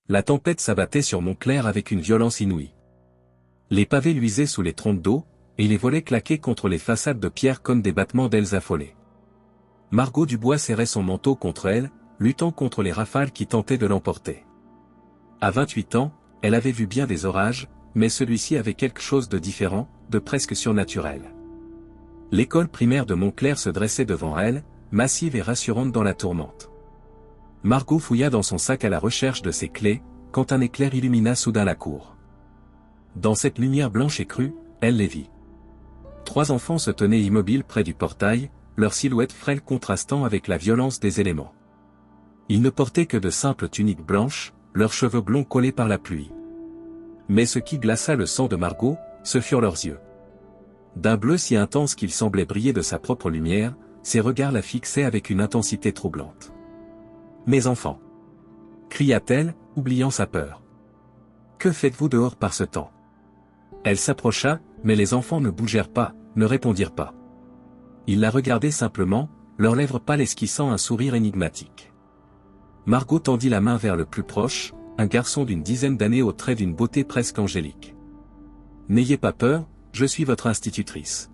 La tempête s'abattait sur Montclair avec une violence inouïe. Les pavés luisaient sous les trompes d'eau, et les volets claquaient contre les façades de pierre comme des battements d'ailes affolées. Margot Dubois serrait son manteau contre elle, luttant contre les rafales qui tentaient de l'emporter. À 28 ans, elle avait vu bien des orages, mais celui-ci avait quelque chose de différent, de presque surnaturel. L'école primaire de Montclair se dressait devant elle, massive et rassurante dans la tourmente. Margot fouilla dans son sac à la recherche de ses clés, quand un éclair illumina soudain la cour. Dans cette lumière blanche et crue, elle les vit. 3 enfants se tenaient immobiles près du portail, leurs silhouettes frêles contrastant avec la violence des éléments. Ils ne portaient que de simples tuniques blanches, leurs cheveux blonds collés par la pluie. Mais ce qui glaça le sang de Margot, ce furent leurs yeux. D'un bleu si intense qu'il semblait briller de sa propre lumière, ses regards la fixaient avec une intensité troublante. « Mes enfants !» cria-t-elle, oubliant sa peur. « Que faites-vous dehors par ce temps ?» Elle s'approcha, mais les enfants ne bougèrent pas, ne répondirent pas. Ils la regardaient simplement, leurs lèvres pâles esquissant un sourire énigmatique. Margot tendit la main vers le plus proche, un garçon d'une dizaine d'années aux traits d'une beauté presque angélique. « N'ayez pas peur, je suis votre institutrice.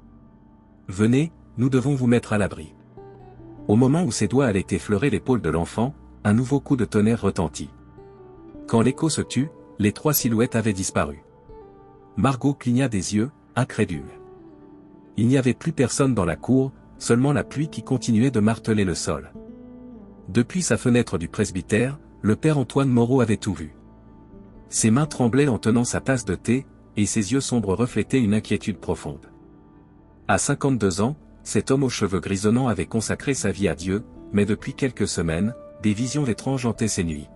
Venez, nous devons vous mettre à l'abri. » Au moment où ses doigts allaient effleurer l'épaule de l'enfant, un nouveau coup de tonnerre retentit. Quand l'écho se tut, les 3 silhouettes avaient disparu. Margot cligna des yeux, incrédule. Il n'y avait plus personne dans la cour, seulement la pluie qui continuait de marteler le sol. Depuis sa fenêtre du presbytère, le père Antoine Moreau avait tout vu. Ses mains tremblaient en tenant sa tasse de thé, et ses yeux sombres reflétaient une inquiétude profonde. À 52 ans, cet homme aux cheveux grisonnants avait consacré sa vie à Dieu, mais depuis quelques semaines, des visions étranges hantaient ses nuits.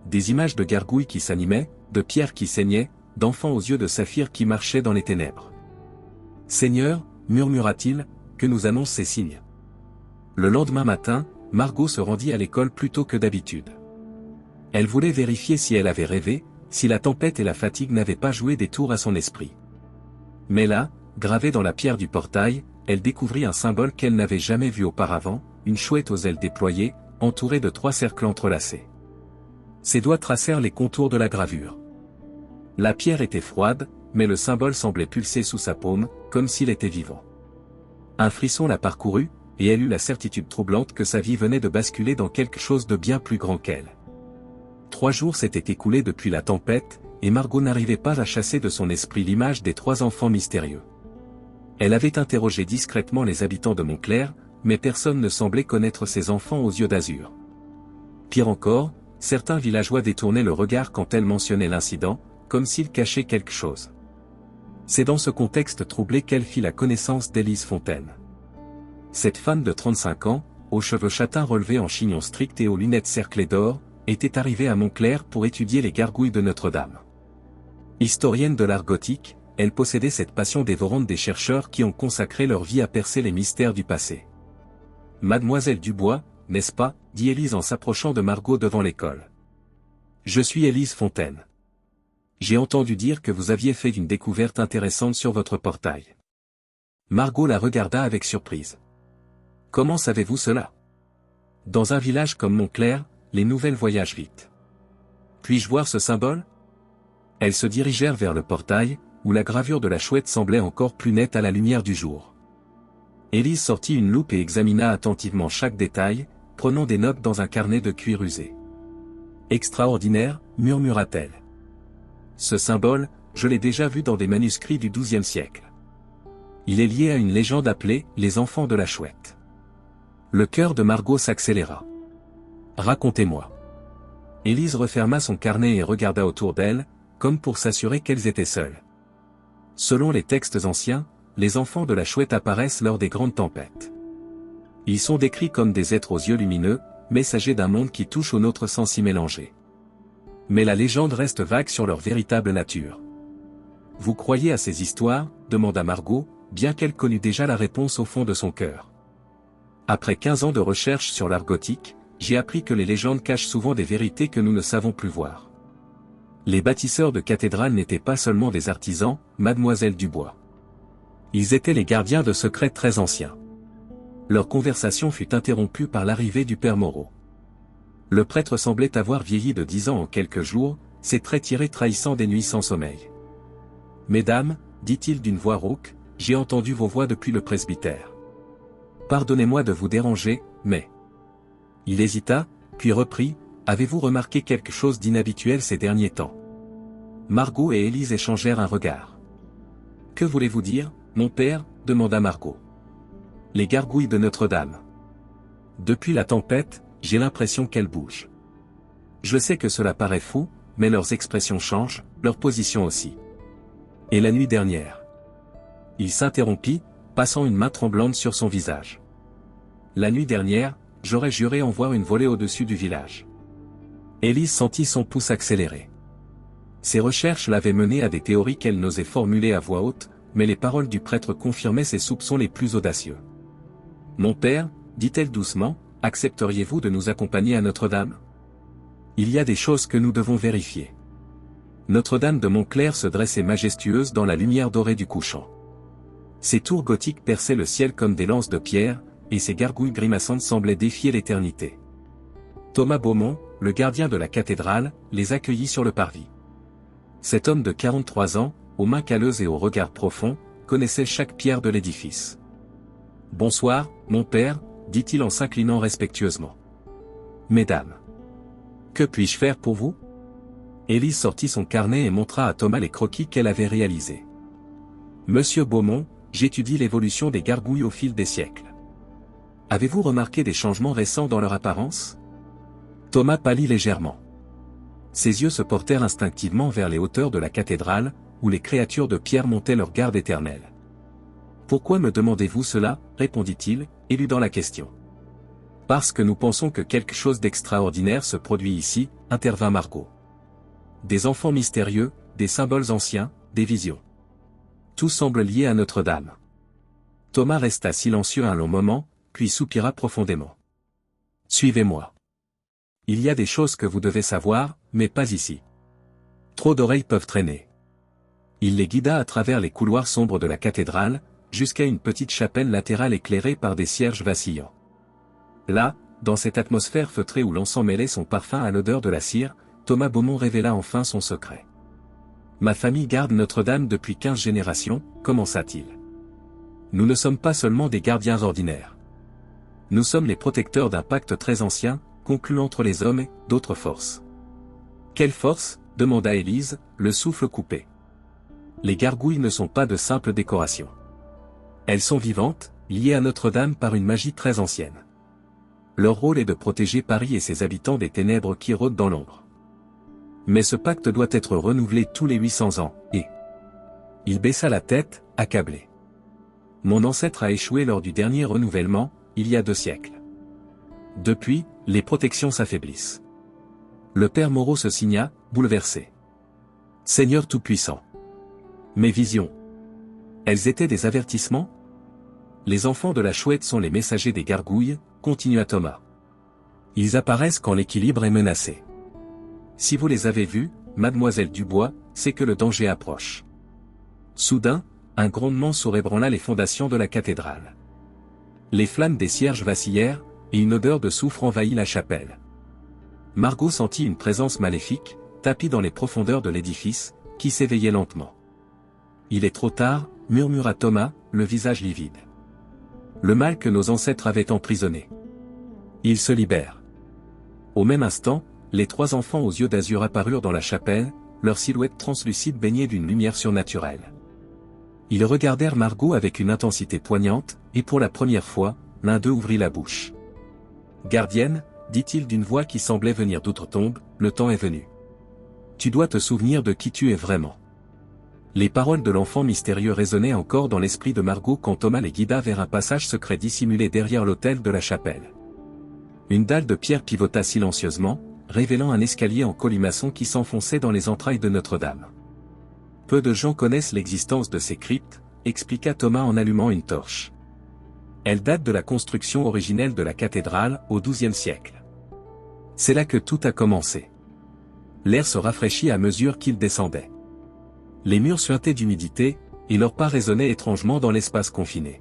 Des images de gargouilles qui s'animaient, de pierres qui saignaient, d'enfants aux yeux de saphir qui marchaient dans les ténèbres. « Seigneur, murmura-t-il, que nous annoncent ces signes ?» Le lendemain matin, Margot se rendit à l'école plus tôt que d'habitude. Elle voulait vérifier si elle avait rêvé, si la tempête et la fatigue n'avaient pas joué des tours à son esprit. Mais là, gravé dans la pierre du portail, elle découvrit un symbole qu'elle n'avait jamais vu auparavant, une chouette aux ailes déployées, entourée de 3 cercles entrelacés. Ses doigts tracèrent les contours de la gravure. La pierre était froide, mais le symbole semblait pulser sous sa paume, comme s'il était vivant. Un frisson la parcourut, et elle eut la certitude troublante que sa vie venait de basculer dans quelque chose de bien plus grand qu'elle. 3 jours s'étaient écoulés depuis la tempête, et Margot n'arrivait pas à chasser de son esprit l'image des 3 enfants mystérieux. Elle avait interrogé discrètement les habitants de Montclair, mais personne ne semblait connaître ces enfants aux yeux d'azur. Pire encore, certains villageois détournaient le regard quand elle mentionnait l'incident, comme s'il cachait quelque chose. C'est dans ce contexte troublé qu'elle fit la connaissance d'Élise Fontaine. Cette femme de 35 ans, aux cheveux châtains relevés en chignon strict et aux lunettes cerclées d'or, était arrivée à Montclair pour étudier les gargouilles de Notre-Dame. Historienne de l'art gothique, elle possédait cette passion dévorante des chercheurs qui ont consacré leur vie à percer les mystères du passé. « Mademoiselle Dubois, n'est-ce pas ?» dit Élise en s'approchant de Margot devant l'école. « Je suis Élise Fontaine. J'ai entendu dire que vous aviez fait une découverte intéressante sur votre portail. » Margot la regarda avec surprise. « Comment savez-vous cela ? Dans un village comme Montclair, les nouvelles voyagent vite. Puis-je voir ce symbole ? » Elles se dirigèrent vers le portail, où la gravure de la chouette semblait encore plus nette à la lumière du jour. Élise sortit une loupe et examina attentivement chaque détail, prenant des notes dans un carnet de cuir usé. « Extraordinaire, murmura-t-elle. Ce symbole, je l'ai déjà vu dans des manuscrits du XIIe siècle. Il est lié à une légende appelée « Les enfants de la chouette ». Le cœur de Margot s'accéléra. « Racontez-moi. » Élise referma son carnet et regarda autour d'elle, comme pour s'assurer qu'elles étaient seules. Selon les textes anciens, les enfants de la chouette apparaissent lors des grandes tempêtes. Ils sont décrits comme des êtres aux yeux lumineux, messagers d'un monde qui touche au nôtre sans s'y mélanger. Mais la légende reste vague sur leur véritable nature. « Vous croyez à ces histoires ?» demanda Margot, bien qu'elle connût déjà la réponse au fond de son cœur. « Après 15 ans de recherche sur l'art gothique, j'ai appris que les légendes cachent souvent des vérités que nous ne savons plus voir. Les bâtisseurs de cathédrales n'étaient pas seulement des artisans, mademoiselle Dubois. Ils étaient les gardiens de secrets très anciens. » Leur conversation fut interrompue par l'arrivée du père Moreau. Le prêtre semblait avoir vieilli de 10 ans en quelques jours, ses traits tirés trahissant des nuits sans sommeil. « Mesdames, dit-il d'une voix rauque, j'ai entendu vos voix depuis le presbytère. Pardonnez-moi de vous déranger, mais... » Il hésita, puis reprit, « Avez-vous remarqué quelque chose d'inhabituel ces derniers temps ?» Margot et Élise échangèrent un regard. « Que voulez-vous dire, mon père ?» demanda Margot. « Les gargouilles de Notre-Dame. Depuis la tempête, j'ai l'impression qu'elles bougent. Je sais que cela paraît fou, mais leurs expressions changent, leur position aussi. Et la nuit dernière. » Il s'interrompit, passant une main tremblante sur son visage. « La nuit dernière, j'aurais juré en voir une volée au-dessus du village. » Élise sentit son pouce accélérer. Ses recherches l'avaient menée à des théories qu'elle n'osait formuler à voix haute, mais les paroles du prêtre confirmaient ses soupçons les plus audacieux. « Mon père, dit-elle doucement, accepteriez-vous de nous accompagner à Notre-Dame ? Il y a des choses que nous devons vérifier. » Notre-Dame de Montclair se dressait majestueuse dans la lumière dorée du couchant. Ses tours gothiques perçaient le ciel comme des lances de pierre, et ses gargouilles grimaçantes semblaient défier l'éternité. Thomas Beaumont, le gardien de la cathédrale, les accueillit sur le parvis. Cet homme de 43 ans, aux mains calleuses et au regard profond, connaissait chaque pierre de l'édifice. « Bonsoir, mon père, » dit-il en s'inclinant respectueusement. « Mesdames. Que puis-je faire pour vous ?» Élise sortit son carnet et montra à Thomas les croquis qu'elle avait réalisés. « Monsieur Beaumont, j'étudie l'évolution des gargouilles au fil des siècles. Avez-vous remarqué des changements récents dans leur apparence ?» Thomas pâlit légèrement. Ses yeux se portèrent instinctivement vers les hauteurs de la cathédrale, où les créatures de pierre montaient leur garde éternelle. « Pourquoi me demandez-vous cela ?» répondit-il, éludant la question. « Parce que nous pensons que quelque chose d'extraordinaire se produit ici, » intervint Margot. « Des enfants mystérieux, des symboles anciens, des visions. Tout semble lié à Notre-Dame. » Thomas resta silencieux un long moment, puis soupira profondément. « Suivez-moi. Il y a des choses que vous devez savoir, mais pas ici. Trop d'oreilles peuvent traîner. » Il les guida à travers les couloirs sombres de la cathédrale, jusqu'à une petite chapelle latérale éclairée par des cierges vacillants. Là, dans cette atmosphère feutrée où l'encens mêlait son parfum à l'odeur de la cire, Thomas Beaumont révéla enfin son secret. « Ma famille garde Notre-Dame depuis 15 générations, » commença-t-il. « Nous ne sommes pas seulement des gardiens ordinaires. Nous sommes les protecteurs d'un pacte très ancien, conclu entre les hommes et d'autres forces. »« Quelle force ?» demanda Élise, le souffle coupé. « Les gargouilles ne sont pas de simples décorations. Elles sont vivantes, liées à Notre-Dame par une magie très ancienne. Leur rôle est de protéger Paris et ses habitants des ténèbres qui rôdent dans l'ombre. Mais ce pacte doit être renouvelé tous les 800 ans, et... » Il baissa la tête, accablé. « Mon ancêtre a échoué lors du dernier renouvellement, il y a 2 siècles. Depuis, les protections s'affaiblissent. » Le père Moreau se signa, bouleversé. « Seigneur Tout-Puissant. Mes visions. Elles étaient des avertissements ? Les enfants de la chouette sont les messagers des gargouilles, continua Thomas. Ils apparaissent quand l'équilibre est menacé. Si vous les avez vus, mademoiselle Dubois, c'est que le danger approche. » Soudain, un grondement sourd ébranla les fondations de la cathédrale. Les flammes des cierges vacillèrent, et une odeur de soufre envahit la chapelle. Margot sentit une présence maléfique, tapie dans les profondeurs de l'édifice, qui s'éveillait lentement. « Il est trop tard, » murmura Thomas, le visage livide. « Le mal que nos ancêtres avaient emprisonné. Il se libère. » Au même instant, les 3 enfants aux yeux d'azur apparurent dans la chapelle, leurs silhouettes translucides baignées d'une lumière surnaturelle. Ils regardèrent Margot avec une intensité poignante, et pour la première fois, l'un d'eux ouvrit la bouche. « Gardienne, » dit-il d'une voix qui semblait venir d'outre-tombe, « le temps est venu. Tu dois te souvenir de qui tu es vraiment. » Les paroles de l'enfant mystérieux résonnaient encore dans l'esprit de Margot quand Thomas les guida vers un passage secret dissimulé derrière l'autel de la chapelle. Une dalle de pierre pivota silencieusement, révélant un escalier en colimaçon qui s'enfonçait dans les entrailles de Notre-Dame. Peu de gens connaissent l'existence de ces cryptes, expliqua Thomas en allumant une torche. Elles datent de la construction originelle de la cathédrale, au XIIe siècle. C'est là que tout a commencé. L'air se rafraîchit à mesure qu'il descendait. Les murs suintaient d'humidité, et leurs pas résonnaient étrangement dans l'espace confiné.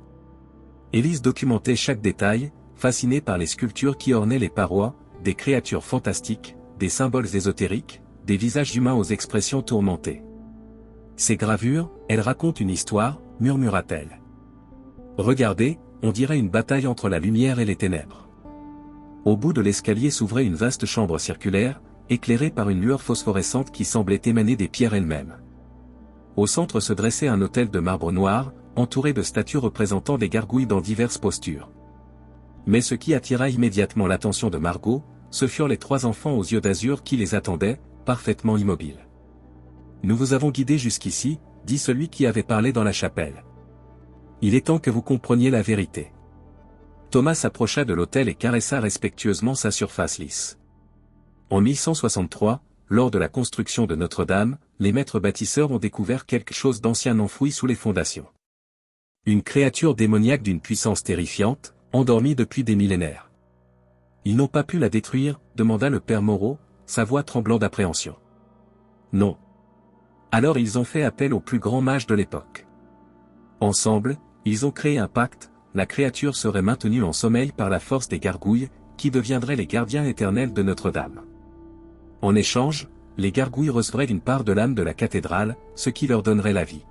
Élise documentait chaque détail, fascinée par les sculptures qui ornaient les parois, des créatures fantastiques, des symboles ésotériques, des visages humains aux expressions tourmentées. Ces gravures, elles racontent une histoire, murmura-t-elle. Regardez, on dirait une bataille entre la lumière et les ténèbres. Au bout de l'escalier s'ouvrait une vaste chambre circulaire, éclairée par une lueur phosphorescente qui semblait émaner des pierres elles-mêmes. Au centre se dressait un autel de marbre noir, entouré de statues représentant des gargouilles dans diverses postures. Mais ce qui attira immédiatement l'attention de Margot, ce furent les 3 enfants aux yeux d'azur qui les attendaient, parfaitement immobiles. « Nous vous avons guidés jusqu'ici, » dit celui qui avait parlé dans la chapelle. « Il est temps que vous compreniez la vérité. » Thomas s'approcha de l'autel et caressa respectueusement sa surface lisse. En 1163, lors de la construction de Notre-Dame, les maîtres bâtisseurs ont découvert quelque chose d'ancien enfoui sous les fondations. Une créature démoniaque d'une puissance terrifiante, endormie depuis des millénaires. Ils n'ont pas pu la détruire, demanda le père Moreau, sa voix tremblant d'appréhension. Non. Alors ils ont fait appel aux plus grands mages de l'époque. Ensemble, ils ont créé un pacte, la créature serait maintenue en sommeil par la force des gargouilles, qui deviendraient les gardiens éternels de Notre-Dame. En échange, les gargouilles recevraient une part de l'âme de la cathédrale, ce qui leur donnerait la vie.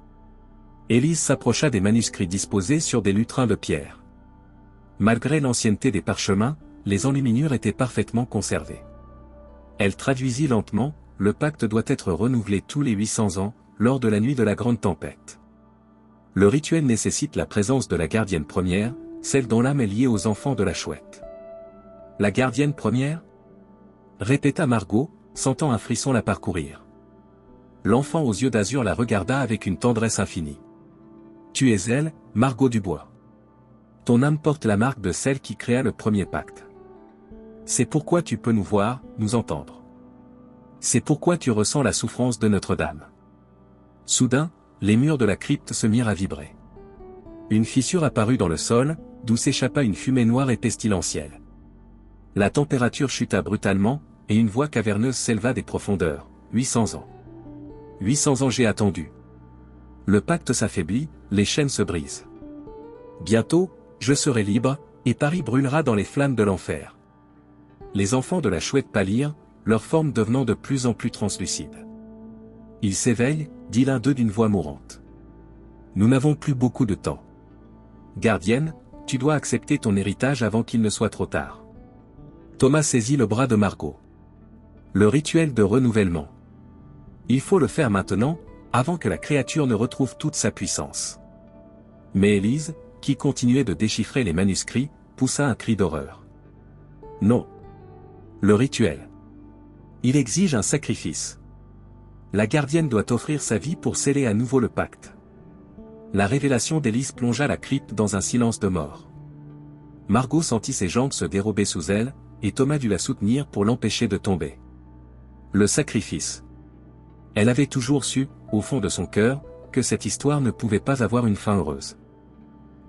Élise s'approcha des manuscrits disposés sur des lutrins de pierre. Malgré l'ancienneté des parchemins, les enluminures étaient parfaitement conservées. Elle traduisit lentement, le pacte doit être renouvelé tous les 800 ans, lors de la nuit de la grande tempête. Le rituel nécessite la présence de la gardienne première, celle dont l'âme est liée aux enfants de la chouette. La gardienne première ? Répéta Margot, sentant un frisson la parcourir. L'enfant aux yeux d'azur la regarda avec une tendresse infinie. Tu es elle, Margot Dubois. Ton âme porte la marque de celle qui créa le premier pacte. C'est pourquoi tu peux nous voir, nous entendre. C'est pourquoi tu ressens la souffrance de Notre-Dame. Soudain, les murs de la crypte se mirent à vibrer. Une fissure apparut dans le sol, d'où s'échappa une fumée noire et pestilentielle. La température chuta brutalement, et une voix caverneuse s'éleva des profondeurs. 800 ans. 800 ans j'ai attendu. Le pacte s'affaiblit, les chaînes se brisent. Bientôt, je serai libre, et Paris brûlera dans les flammes de l'enfer. Les enfants de la chouette pâlirent, leur forme devenant de plus en plus translucide. Ils s'éveillent, dit l'un d'eux d'une voix mourante. Nous n'avons plus beaucoup de temps. Gardienne, tu dois accepter ton héritage avant qu'il ne soit trop tard. Thomas saisit le bras de Margot. Le rituel de renouvellement. Il faut le faire maintenant, avant que la créature ne retrouve toute sa puissance. Mais Élise, qui continuait de déchiffrer les manuscrits, poussa un cri d'horreur. Non. Le rituel. Il exige un sacrifice. La gardienne doit offrir sa vie pour sceller à nouveau le pacte. La révélation d'Élise plongea la crypte dans un silence de mort. Margot sentit ses jambes se dérober sous elle, et Thomas dut la soutenir pour l'empêcher de tomber. Le sacrifice. Elle avait toujours su, au fond de son cœur, que cette histoire ne pouvait pas avoir une fin heureuse.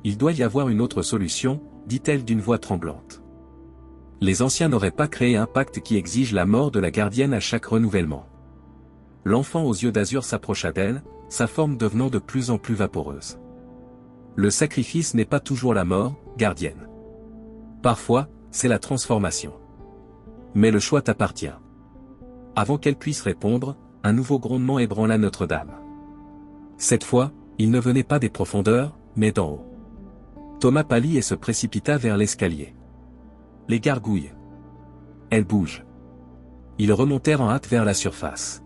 Il doit y avoir une autre solution, dit-elle d'une voix tremblante. Les anciens n'auraient pas créé un pacte qui exige la mort de la gardienne à chaque renouvellement. L'enfant aux yeux d'azur s'approcha d'elle, sa forme devenant de plus en plus vaporeuse. Le sacrifice n'est pas toujours la mort, gardienne. Parfois, c'est la transformation. Mais le choix t'appartient. Avant qu'elle puisse répondre, un nouveau grondement ébranla Notre-Dame. Cette fois, il ne venait pas des profondeurs, mais d'en haut. Thomas pâlit et se précipita vers l'escalier. Les gargouilles. Elles bougent. Ils remontèrent en hâte vers la surface.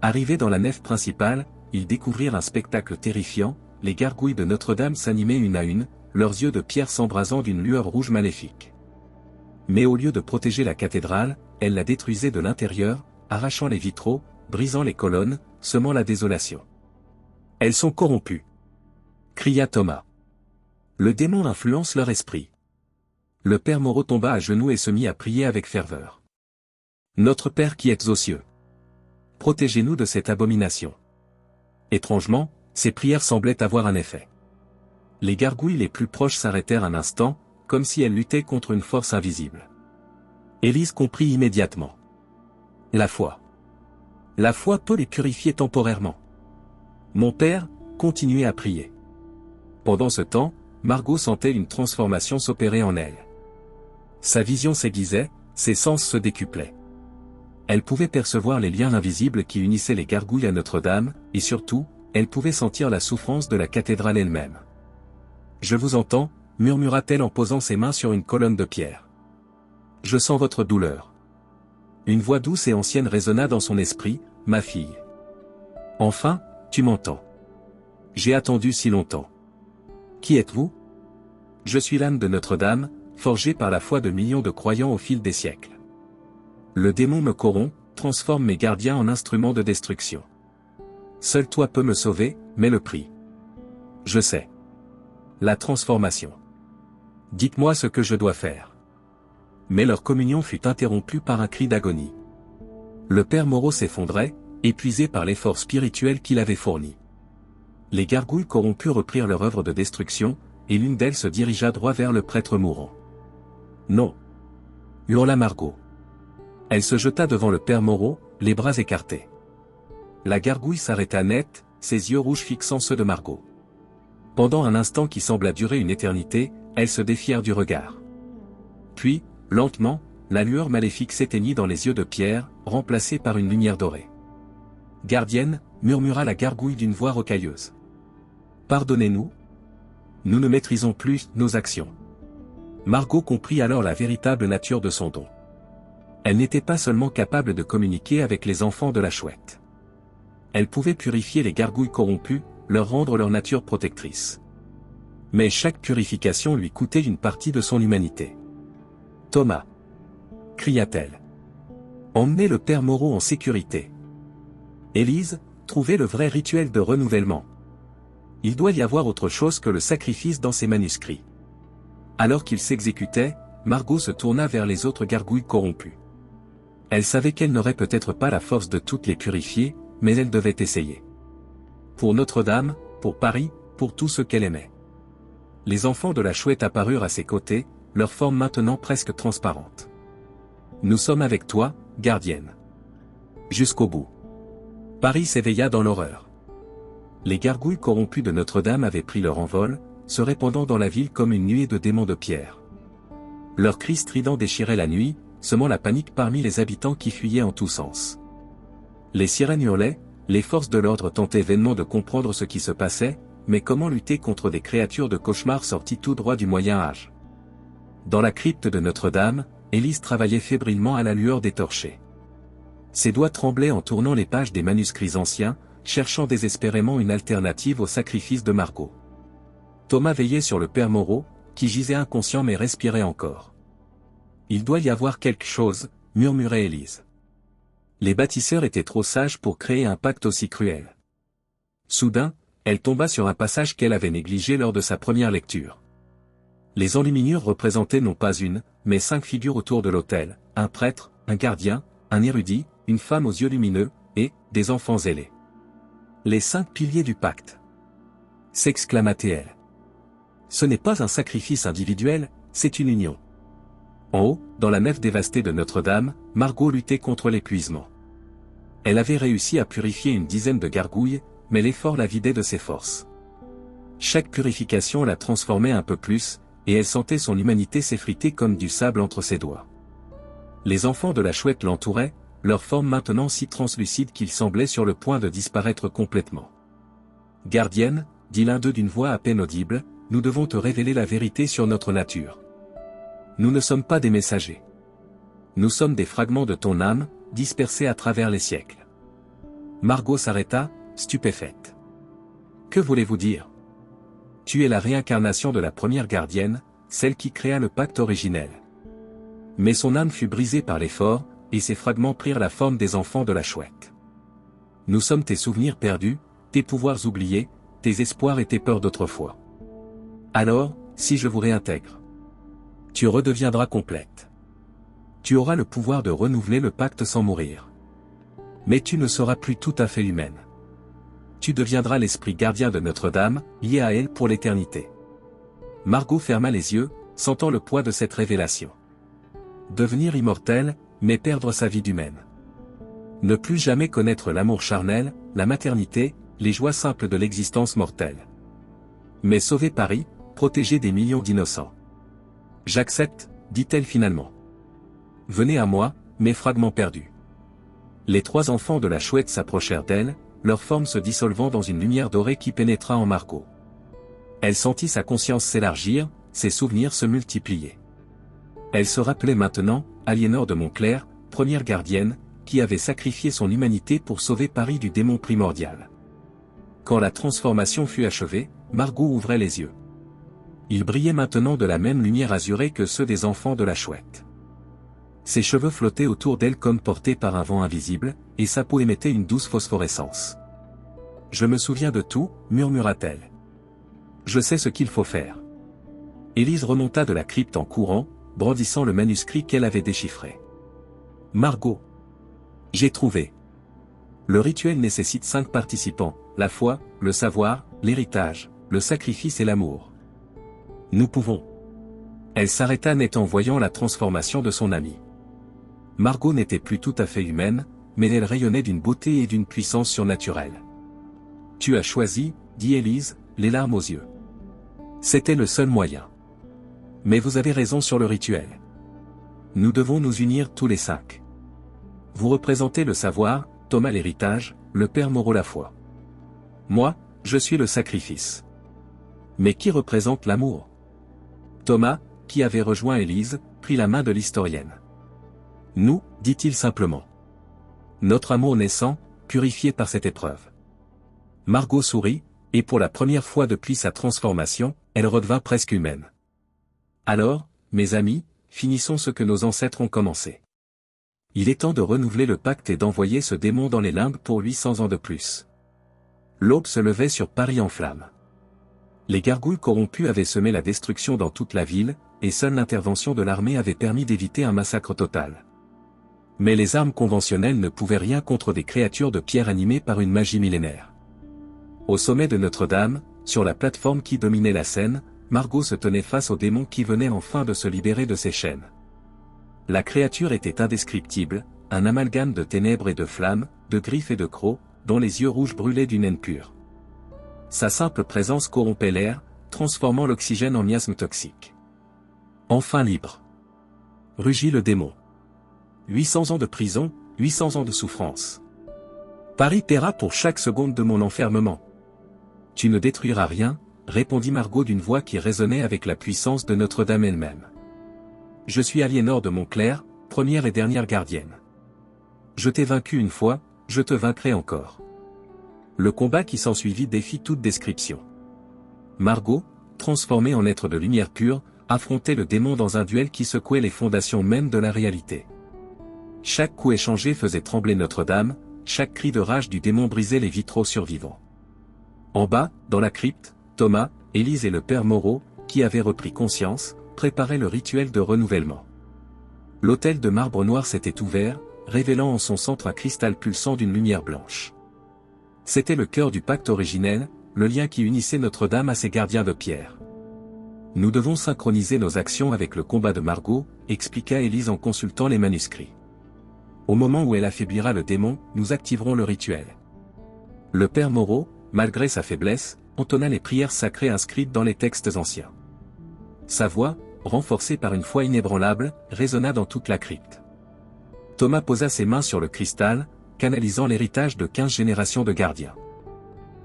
Arrivés dans la nef principale, ils découvrirent un spectacle terrifiant, les gargouilles de Notre-Dame s'animaient une à une, leurs yeux de pierre s'embrasant d'une lueur rouge maléfique. Mais au lieu de protéger la cathédrale, elles la détruisaient de l'intérieur, arrachant les vitraux, brisant les colonnes, semant la désolation. Elles sont corrompues, cria Thomas. Le démon influence leur esprit. Le père Moreau tomba à genoux et se mit à prier avec ferveur. Notre Père qui êtes aux cieux, protégez-nous de cette abomination. Étrangement, ces prières semblaient avoir un effet. Les gargouilles les plus proches s'arrêtèrent un instant, comme si elles luttaient contre une force invisible. Élise comprit immédiatement. La foi. La foi peut les purifier temporairement. Mon père, continuait à prier. Pendant ce temps, Margot sentait une transformation s'opérer en elle. Sa vision s'aiguisait, ses sens se décuplaient. Elle pouvait percevoir les liens invisibles qui unissaient les gargouilles à Notre-Dame, et surtout, elle pouvait sentir la souffrance de la cathédrale elle-même. « Je vous entends », murmura-t-elle en posant ses mains sur une colonne de pierre. « Je sens votre douleur. » Une voix douce et ancienne résonna dans son esprit, « Ma fille. Enfin, tu m'entends. J'ai attendu si longtemps. Qui êtes-vous ? Je suis l'âme de Notre-Dame, forgée par la foi de millions de croyants au fil des siècles. Le démon me corrompt, transforme mes gardiens en instruments de destruction. Seul toi peux me sauver, mais le prix. Je sais. La transformation. Dites-moi ce que je dois faire. Mais leur communion fut interrompue par un cri d'agonie. Le père Moreau s'effondrait, épuisé par l'effort spirituel qu'il avait fourni. Les gargouilles corrompues reprirent leur œuvre de destruction, et l'une d'elles se dirigea droit vers le prêtre mourant. « Non !» hurla Margot. Elle se jeta devant le père Moreau, les bras écartés. La gargouille s'arrêta net, ses yeux rouges fixant ceux de Margot. Pendant un instant qui sembla durer une éternité, elles se défièrent du regard. Puis, lentement, la lueur maléfique s'éteignit dans les yeux de Pierre, remplacée par une lumière dorée. « Gardienne », murmura la gargouille d'une voix rocailleuse. « Pardonnez-nous. Nous ne maîtrisons plus nos actions. » Margot comprit alors la véritable nature de son don. Elle n'était pas seulement capable de communiquer avec les enfants de la chouette. Elle pouvait purifier les gargouilles corrompues, leur rendre leur nature protectrice. Mais chaque purification lui coûtait une partie de son humanité. « Thomas !» cria-t-elle. « Emmenez le père Moreau en sécurité. Élise, trouvez le vrai rituel de renouvellement. Il doit y avoir autre chose que le sacrifice dans ces manuscrits. » Alors qu'il s'exécutait, Margot se tourna vers les autres gargouilles corrompues. Elle savait qu'elle n'aurait peut-être pas la force de toutes les purifier, mais elle devait essayer. Pour Notre-Dame, pour Paris, pour tout ce qu'elle aimait. Les enfants de la chouette apparurent à ses côtés, leur forme maintenant presque transparente. « Nous sommes avec toi, gardienne. Jusqu'au bout. » Paris s'éveilla dans l'horreur. Les gargouilles corrompues de Notre-Dame avaient pris leur envol, se répandant dans la ville comme une nuée de démons de pierre. Leurs cris stridents déchiraient la nuit, semant la panique parmi les habitants qui fuyaient en tous sens. Les sirènes hurlaient, les forces de l'ordre tentaient vainement de comprendre ce qui se passait, mais comment lutter contre des créatures de cauchemar sorties tout droit du Moyen Âge? Dans la crypte de Notre-Dame, Élise travaillait fébrilement à la lueur des torchers. Ses doigts tremblaient en tournant les pages des manuscrits anciens, cherchant désespérément une alternative au sacrifice de Margot. Thomas veillait sur le père Moreau, qui gisait inconscient mais respirait encore. « Il doit y avoir quelque chose », murmurait Élise. Les bâtisseurs étaient trop sages pour créer un pacte aussi cruel. Soudain, elle tomba sur un passage qu'elle avait négligé lors de sa première lecture. Les enluminures représentaient non pas une, mais 5 figures autour de l'autel, un prêtre, un gardien, un érudit, une femme aux yeux lumineux, et des enfants zélés. « Les 5 piliers du pacte !» s'exclama-t-elle. Ce n'est pas un sacrifice individuel, c'est une union. En haut, dans la nef dévastée de Notre-Dame, Margot luttait contre l'épuisement. Elle avait réussi à purifier une dizaine de gargouilles, mais l'effort la vidait de ses forces. Chaque purification la transformait un peu plus, et elle sentait son humanité s'effriter comme du sable entre ses doigts. Les enfants de la chouette l'entouraient, leur forme maintenant si translucide qu'ils semblaient sur le point de disparaître complètement. « Gardienne », dit l'un d'eux d'une voix à peine audible, « nous devons te révéler la vérité sur notre nature. Nous ne sommes pas des messagers. Nous sommes des fragments de ton âme, dispersés à travers les siècles. » Margot s'arrêta, stupéfaite. « Que voulez-vous dire ? Tu es la réincarnation de la première gardienne, celle qui créa le pacte originel. » Mais son âme fut brisée par l'effort, et ses fragments prirent la forme des enfants de la chouette. Nous sommes tes souvenirs perdus, tes pouvoirs oubliés, tes espoirs et tes peurs d'autrefois. Alors, si je vous réintègre, tu redeviendras complète. Tu auras le pouvoir de renouveler le pacte sans mourir. Mais tu ne seras plus tout à fait humaine. Tu deviendras l'esprit gardien de Notre-Dame, lié à elle pour l'éternité. Margot ferma les yeux, sentant le poids de cette révélation. Devenir immortelle, mais perdre sa vie d'humaine. Ne plus jamais connaître l'amour charnel, la maternité, les joies simples de l'existence mortelle. Mais sauver Paris, protéger des millions d'innocents. J'accepte, dit-elle finalement. venez à moi, mes fragments perdus. Les 3 enfants de la chouette s'approchèrent d'elle, leur forme se dissolvant dans une lumière dorée qui pénétra en Margot. Elle sentit sa conscience s'élargir, ses souvenirs se multiplier. Elle se rappelait maintenant, Aliénor de Montclair, première gardienne, qui avait sacrifié son humanité pour sauver Paris du démon primordial. Quand la transformation fut achevée, Margot ouvrait les yeux. Ils brillaient maintenant de la même lumière azurée que ceux des enfants de la chouette. Ses cheveux flottaient autour d'elle comme portés par un vent invisible, et sa peau émettait une douce phosphorescence. « Je me souviens de tout, murmura-t-elle. Je sais ce qu'il faut faire. » Élise remonta de la crypte en courant, brandissant le manuscrit qu'elle avait déchiffré. « Margot. J'ai trouvé. Le rituel nécessite 5 participants, la foi, le savoir, l'héritage, le sacrifice et l'amour. Nous pouvons. » Elle s'arrêta net en voyant la transformation de son amie. Margot n'était plus tout à fait humaine, mais elle rayonnait d'une beauté et d'une puissance surnaturelle. « Tu as choisi, » dit Élise, les larmes aux yeux. C'était le seul moyen. Mais vous avez raison sur le rituel. Nous devons nous unir tous les 5. Vous représentez le savoir, Thomas l'héritage, le père Moreau la foi. Moi, je suis le sacrifice. Mais qui représente l'amour? Thomas, qui avait rejoint Élise, prit la main de l'historienne. Nous, dit-il simplement. Notre amour naissant, purifié par cette épreuve. Margot sourit, et pour la première fois depuis sa transformation, elle redevint presque humaine. Alors, mes amis, finissons ce que nos ancêtres ont commencé. Il est temps de renouveler le pacte et d'envoyer ce démon dans les limbes pour 800 ans de plus. L'aube se levait sur Paris en flammes. Les gargouilles corrompues avaient semé la destruction dans toute la ville, et seule l'intervention de l'armée avait permis d'éviter un massacre total. Mais les armes conventionnelles ne pouvaient rien contre des créatures de pierre animées par une magie millénaire. Au sommet de Notre-Dame, sur la plateforme qui dominait la scène, Margot se tenait face au démon qui venait enfin de se libérer de ses chaînes. La créature était indescriptible, un amalgame de ténèbres et de flammes, de griffes et de crocs, dont les yeux rouges brûlaient d'une haine pure. Sa simple présence corrompait l'air, transformant l'oxygène en miasme toxique. Enfin libre. Rugit le démon. 800 ans de prison, 800 ans de souffrance. Paris paiera pour chaque seconde de mon enfermement. Tu ne détruiras rien, répondit Margot d'une voix qui résonnait avec la puissance de Notre-Dame elle-même. Je suis Aliénor de Montclair, première et dernière gardienne. Je t'ai vaincu une fois, je te vaincrai encore. Le combat qui s'ensuivit défie toute description. Margot, transformée en être de lumière pure, affrontait le démon dans un duel qui secouait les fondations mêmes de la réalité. Chaque coup échangé faisait trembler Notre-Dame, chaque cri de rage du démon brisait les vitraux survivants. En bas, dans la crypte, Thomas, Élise et le père Moreau, qui avaient repris conscience, préparaient le rituel de renouvellement. L'autel de marbre noir s'était ouvert, révélant en son centre un cristal pulsant d'une lumière blanche. C'était le cœur du pacte originel, le lien qui unissait Notre-Dame à ses gardiens de pierre. Nous devons synchroniser nos actions avec le combat de Margot, expliqua Élise en consultant les manuscrits. Au moment où elle affaiblira le démon, nous activerons le rituel. Le père Moreau, malgré sa faiblesse, entonna les prières sacrées inscrites dans les textes anciens. Sa voix, renforcée par une foi inébranlable, résonna dans toute la crypte. Thomas posa ses mains sur le cristal, canalisant l'héritage de 15 générations de gardiens.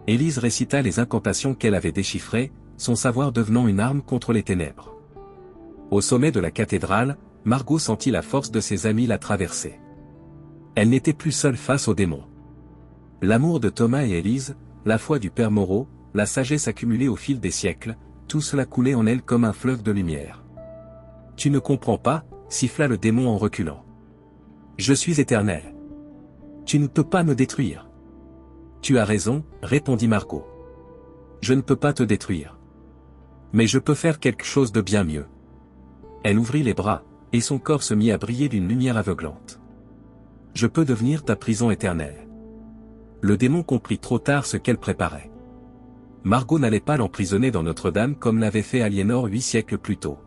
Élise récita les incantations qu'elle avait déchiffrées, son savoir devenant une arme contre les ténèbres. Au sommet de la cathédrale, Margot sentit la force de ses amis la traverser. Elle n'était plus seule face au démon. L'amour de Thomas et Élise, la foi du père Moreau, la sagesse accumulée au fil des siècles, tout cela coulait en elle comme un fleuve de lumière. « Tu ne comprends pas » siffla le démon en reculant. « Je suis éternel. Tu ne peux pas me détruire. »« Tu as raison, » répondit Margot. « Je ne peux pas te détruire. Mais je peux faire quelque chose de bien mieux. » Elle ouvrit les bras, et son corps se mit à briller d'une lumière aveuglante. « Je peux devenir ta prison éternelle. » Le démon comprit trop tard ce qu'elle préparait. Margot n'allait pas l'emprisonner dans Notre-Dame comme l'avait fait Aliénor 8 siècles plus tôt.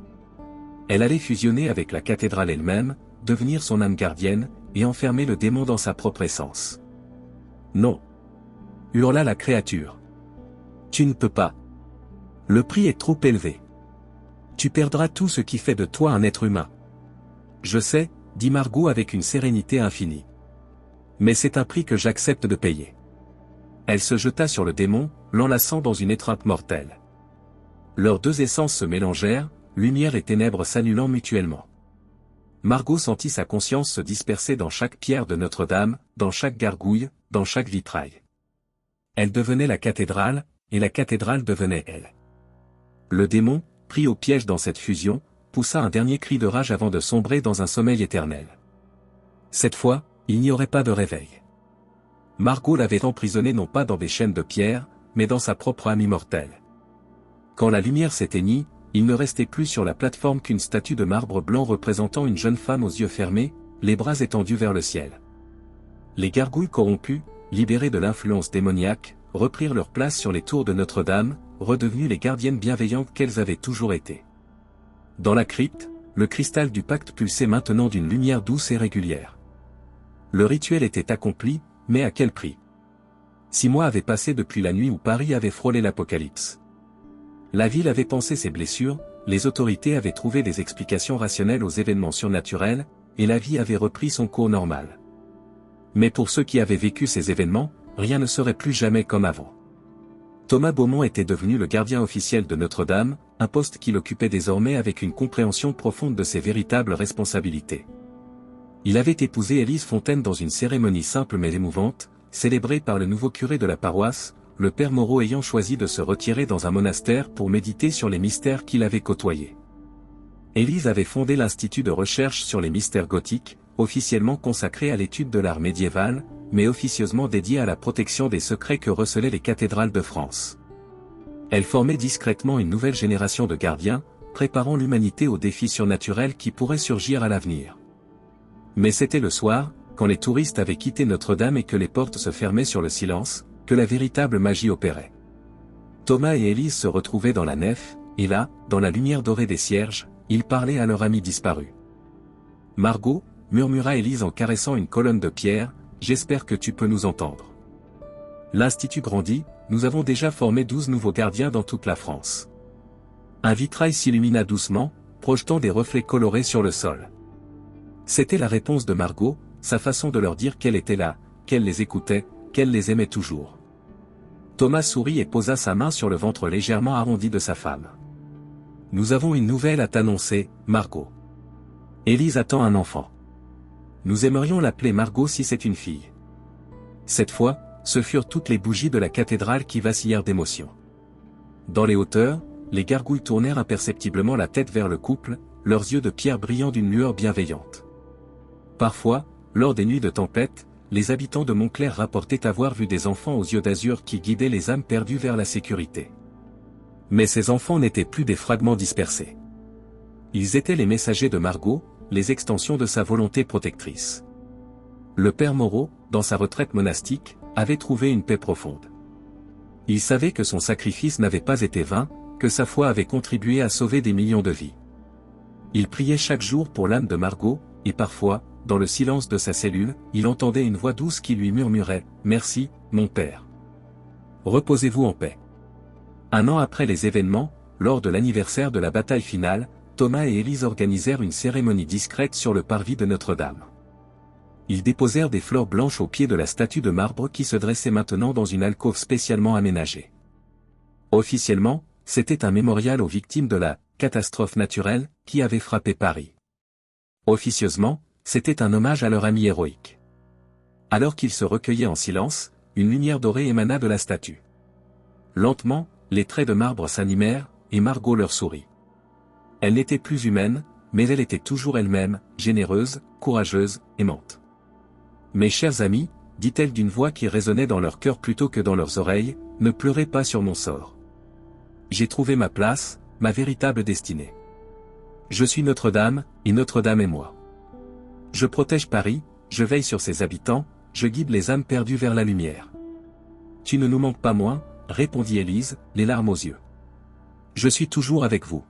Elle allait fusionner avec la cathédrale elle-même, devenir son âme gardienne, et enfermer le démon dans sa propre essence. « Non !» hurla la créature. « Tu ne peux pas. Le prix est trop élevé. Tu perdras tout ce qui fait de toi un être humain. »« Je sais, » dit Margot avec une sérénité infinie. Mais c'est un prix que j'accepte de payer. Elle se jeta sur le démon, l'enlaçant dans une étreinte mortelle. Leurs deux essences se mélangèrent, lumière et ténèbres s'annulant mutuellement. Margot sentit sa conscience se disperser dans chaque pierre de Notre-Dame, dans chaque gargouille, dans chaque vitrail. Elle devenait la cathédrale, et la cathédrale devenait elle. Le démon, pris au piège dans cette fusion, poussa un dernier cri de rage avant de sombrer dans un sommeil éternel. Cette fois, il n'y aurait pas de réveil. Margot l'avait emprisonné non pas dans des chaînes de pierre, mais dans sa propre âme immortelle. Quand la lumière s'éteignit, il ne restait plus sur la plateforme qu'une statue de marbre blanc représentant une jeune femme aux yeux fermés, les bras étendus vers le ciel. Les gargouilles corrompues, libérées de l'influence démoniaque, reprirent leur place sur les tours de Notre-Dame, redevenues les gardiennes bienveillantes qu'elles avaient toujours été. Dans la crypte, le cristal du pacte pulsait maintenant d'une lumière douce et régulière. Le rituel était accompli, mais à quel prix? 6 mois avaient passé depuis la nuit où Paris avait frôlé l'apocalypse. La ville avait pansé ses blessures, les autorités avaient trouvé des explications rationnelles aux événements surnaturels, et la vie avait repris son cours normal. Mais pour ceux qui avaient vécu ces événements, rien ne serait plus jamais comme avant. Thomas Beaumont était devenu le gardien officiel de Notre-Dame, un poste qu'il occupait désormais avec une compréhension profonde de ses véritables responsabilités. Il avait épousé Élise Fontaine dans une cérémonie simple mais émouvante, célébrée par le nouveau curé de la paroisse, le père Moreau ayant choisi de se retirer dans un monastère pour méditer sur les mystères qu'il avait côtoyés. Élise avait fondé l'Institut de recherche sur les mystères gothiques, officiellement consacré à l'étude de l'art médiéval, mais officieusement dédié à la protection des secrets que recelaient les cathédrales de France. Elle formait discrètement une nouvelle génération de gardiens, préparant l'humanité aux défis surnaturels qui pourraient surgir à l'avenir. Mais c'était le soir, quand les touristes avaient quitté Notre-Dame et que les portes se fermaient sur le silence, que la véritable magie opérait. Thomas et Élise se retrouvaient dans la nef, et là, dans la lumière dorée des cierges, ils parlaient à leur ami disparu. « Margot, » murmura Élise en caressant une colonne de pierre, « j'espère que tu peux nous entendre. » L'Institut grandit, nous avons déjà formé 12 nouveaux gardiens dans toute la France. Un vitrail s'illumina doucement, projetant des reflets colorés sur le sol. C'était la réponse de Margot, sa façon de leur dire qu'elle était là, qu'elle les écoutait, qu'elle les aimait toujours. Thomas sourit et posa sa main sur le ventre légèrement arrondi de sa femme. « Nous avons une nouvelle à t'annoncer, Margot. Élise attend un enfant. Nous aimerions l'appeler Margot si c'est une fille. » Cette fois, ce furent toutes les bougies de la cathédrale qui vacillèrent d'émotion. Dans les hauteurs, les gargouilles tournèrent imperceptiblement la tête vers le couple, leurs yeux de pierre brillant d'une lueur bienveillante. Parfois, lors des nuits de tempête, les habitants de Montclair rapportaient avoir vu des enfants aux yeux d'azur qui guidaient les âmes perdues vers la sécurité. Mais ces enfants n'étaient plus des fragments dispersés. Ils étaient les messagers de Margot, les extensions de sa volonté protectrice. Le père Moreau, dans sa retraite monastique, avait trouvé une paix profonde. Il savait que son sacrifice n'avait pas été vain, que sa foi avait contribué à sauver des millions de vies. Il priait chaque jour pour l'âme de Margot, et parfois, dans le silence de sa cellule, il entendait une voix douce qui lui murmurait « Merci, mon père. Reposez-vous en paix. » Un an après les événements, lors de l'anniversaire de la bataille finale, Thomas et Élise organisèrent une cérémonie discrète sur le parvis de Notre-Dame. Ils déposèrent des fleurs blanches au pied de la statue de marbre qui se dressait maintenant dans une alcôve spécialement aménagée. Officiellement, c'était un mémorial aux victimes de la « catastrophe naturelle » qui avait frappé Paris. Officieusement, c'était un hommage à leur ami héroïque. Alors qu'ils se recueillaient en silence, une lumière dorée émana de la statue. Lentement, les traits de marbre s'animèrent, et Margot leur sourit. Elle n'était plus humaine, mais elle était toujours elle-même, généreuse, courageuse, aimante. « Mes chers amis, dit-elle d'une voix qui résonnait dans leur cœur plutôt que dans leurs oreilles, ne pleurez pas sur mon sort. J'ai trouvé ma place, ma véritable destinée. Je suis Notre-Dame, et Notre-Dame est moi. Je protège Paris, je veille sur ses habitants, je guide les âmes perdues vers la lumière. Tu ne nous manques pas moins, répondit Élise, les larmes aux yeux. Je suis toujours avec vous.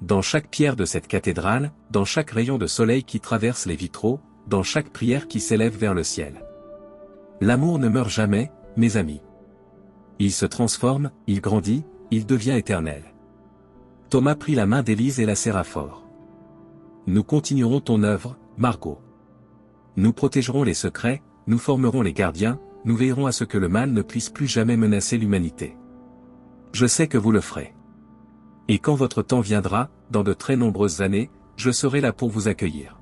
Dans chaque pierre de cette cathédrale, dans chaque rayon de soleil qui traverse les vitraux, dans chaque prière qui s'élève vers le ciel. L'amour ne meurt jamais, mes amis. Il se transforme, il grandit, il devient éternel. Thomas prit la main d'Élise et la serra fort. Nous continuerons ton œuvre, Margot. Nous protégerons les secrets, nous formerons les gardiens, nous veillerons à ce que le mal ne puisse plus jamais menacer l'humanité. Je sais que vous le ferez. Et quand votre temps viendra, dans de très nombreuses années, je serai là pour vous accueillir.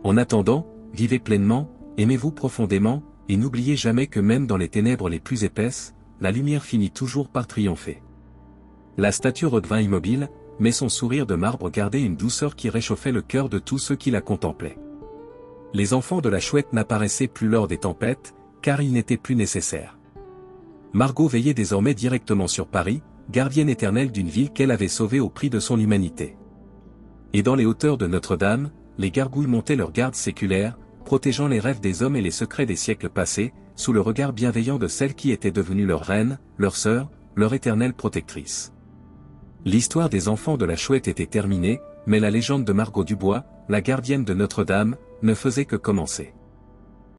En attendant, vivez pleinement, aimez-vous profondément, et n'oubliez jamais que même dans les ténèbres les plus épaisses, la lumière finit toujours par triompher. La statue redevint immobile, mais son sourire de marbre gardait une douceur qui réchauffait le cœur de tous ceux qui la contemplaient. Les enfants de la Chouette n'apparaissaient plus lors des tempêtes, car ils n'étaient plus nécessaires. Margot veillait désormais directement sur Paris, gardienne éternelle d'une ville qu'elle avait sauvée au prix de son humanité. Et dans les hauteurs de Notre-Dame, les gargouilles montaient leur garde séculaire, protégeant les rêves des hommes et les secrets des siècles passés, sous le regard bienveillant de celle qui était devenue leur reine, leur sœur, leur éternelle protectrice. L'histoire des enfants de la Chouette était terminée, mais la légende de Margot Dubois, la gardienne de Notre-Dame, ne faisait que commencer.